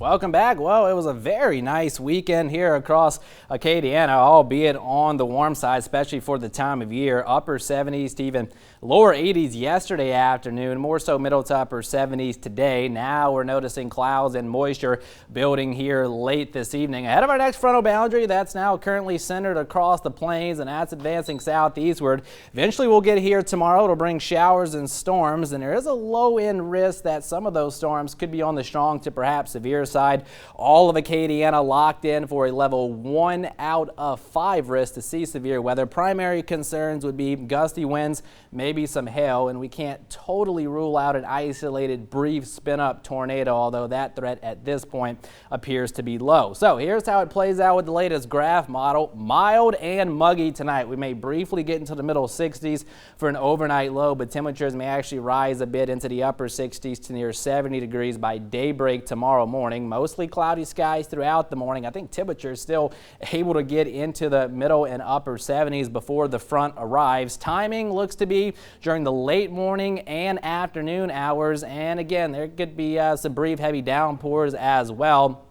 Welcome back. Well, it was a very nice weekend here across Acadiana, albeit on the warm side, especially for the time of year. Upper 70s to even lower 80s yesterday afternoon, more so middle to upper 70s today. Now we're noticing clouds and moisture building here late this evening. Ahead of our next frontal boundary that's now currently centered across the plains, and that's advancing southeastward. Eventually we'll get here tomorrow. It'll bring showers and storms, and there is a low end risk that some of those storms could be on the strong to perhaps severe side. All of Acadiana locked in for a level 1 out of 5 risk to see severe weather. Primary concerns would be gusty winds, maybe some hail, and we can't totally rule out an isolated brief spin up tornado, although that threat at this point appears to be low. So here's how it plays out with the latest graph model. Mild and muggy tonight. We may briefly get into the middle 60s for an overnight low, but temperatures may actually rise a bit into the upper 60s to near 70 degrees by daybreak tomorrow morning. Mostly cloudy skies throughout the morning. I think temperatures still able to get into the middle and upper 70s before the front arrives. Timing looks to be during the late morning and afternoon hours, and again there could be some brief heavy downpours as well.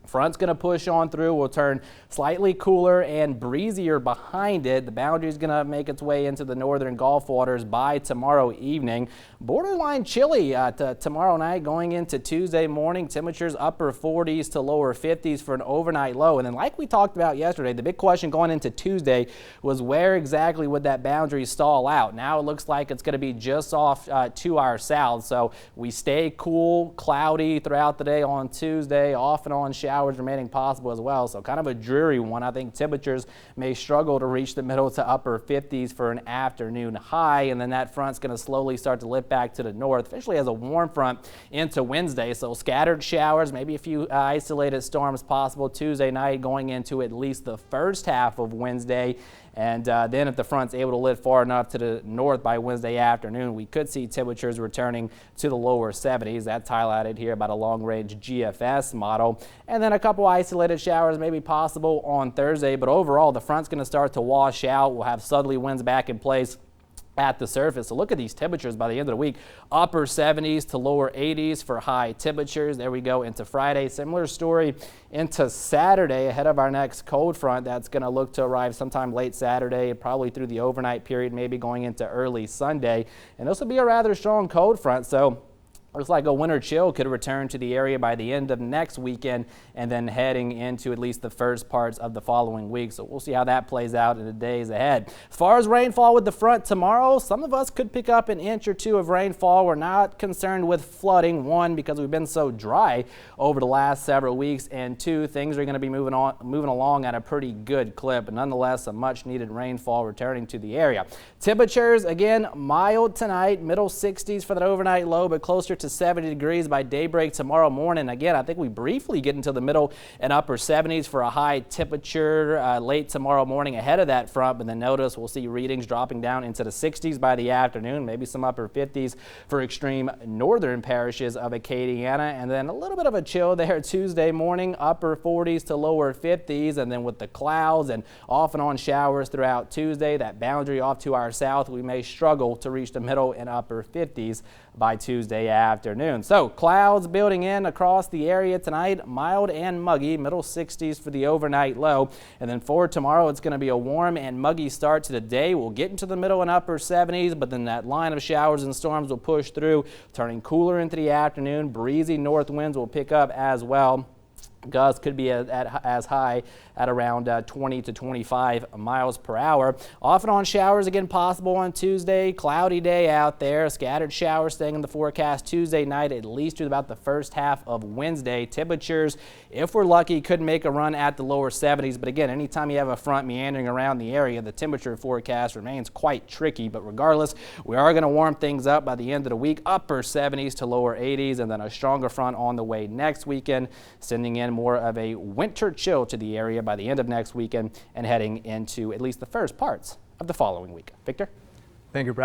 Front's going to push on through. Will turn slightly cooler and breezier behind it. The boundary is going to make its way into the northern Gulf waters by tomorrow evening. Borderline chilly tomorrow night going into Tuesday morning. Temperatures upper 40s to lower 50s for an overnight low. And then like we talked about yesterday, the big question going into Tuesday was where exactly would that boundary stall out. Now it looks like it's going to be just off to our south. So we stay cool, cloudy throughout the day on Tuesday, off and on showers remaining possible as well. So kind of a dreary one. I think temperatures may struggle to reach the middle to upper 50s for an afternoon high, and then that front's going to slowly start to lift back to the north, officially as a warm front into Wednesday. So scattered showers, maybe a few isolated storms possible Tuesday night going into at least the first half of Wednesday. And then if the front's able to lift far enough to the north by Wednesday afternoon, we could see temperatures returning to the lower 70s. That's highlighted here by the long-range GFS model. And then a couple isolated showers may be possible on Thursday, but overall the front's going to start to wash out. We'll have southerly winds back in place at the surface. So look at these temperatures by the end of the week. Upper 70s to lower 80s for high temperatures. There we go into Friday. Similar story into Saturday ahead of our next cold front that's going to look to arrive sometime late Saturday, probably through the overnight period, maybe going into early Sunday. And this will be a rather strong cold front. So looks like a winter chill could return to the area by the end of next weekend and then heading into at least the first parts of the following week. So we'll see how that plays out in the days ahead. As far as rainfall with the front tomorrow, some of us could pick up an inch or two of rainfall. We're not concerned with flooding. One, because we've been so dry over the last several weeks, and two, things are going to be moving along at a pretty good clip. But nonetheless, a much needed rainfall returning to the area. Temperatures, again, mild tonight, middle 60s for that overnight low, but closer to 70 degrees by daybreak tomorrow morning. Again, I think we briefly get into the middle and upper 70s for a high temperature late tomorrow morning ahead of that front, but then notice we'll see readings dropping down into the 60s by the afternoon, maybe some upper 50s for extreme northern parishes of Acadiana, and then a little bit of a chill there Tuesday morning, upper 40s to lower 50s, and then with the clouds and off and on showers throughout Tuesday, that boundary off to our south, we may struggle to reach the middle and upper 50s by Tuesday afternoon. So clouds building in across the area tonight, mild and muggy, middle 60s for the overnight low. And then for tomorrow, it's going to be a warm and muggy start to the day. We'll get into the middle and upper 70s, but then that line of showers and storms will push through, turning cooler into the afternoon. Breezy north winds will pick up as well. Gusts could be as high at around 20 to 25 miles per hour. Off and on showers again possible on Tuesday. Cloudy day out there. Scattered showers staying in the forecast Tuesday night at least through about the first half of Wednesday. Temperatures, if we're lucky, could make a run at the lower 70s. But again, anytime you have a front meandering around the area, the temperature forecast remains quite tricky. But regardless, we are going to warm things up by the end of the week. Upper 70s to lower 80s, and then a stronger front on the way next weekend, sending in more of a winter chill to the area by the end of next weekend and heading into at least the first parts of the following week. Victor? Thank you, Brad.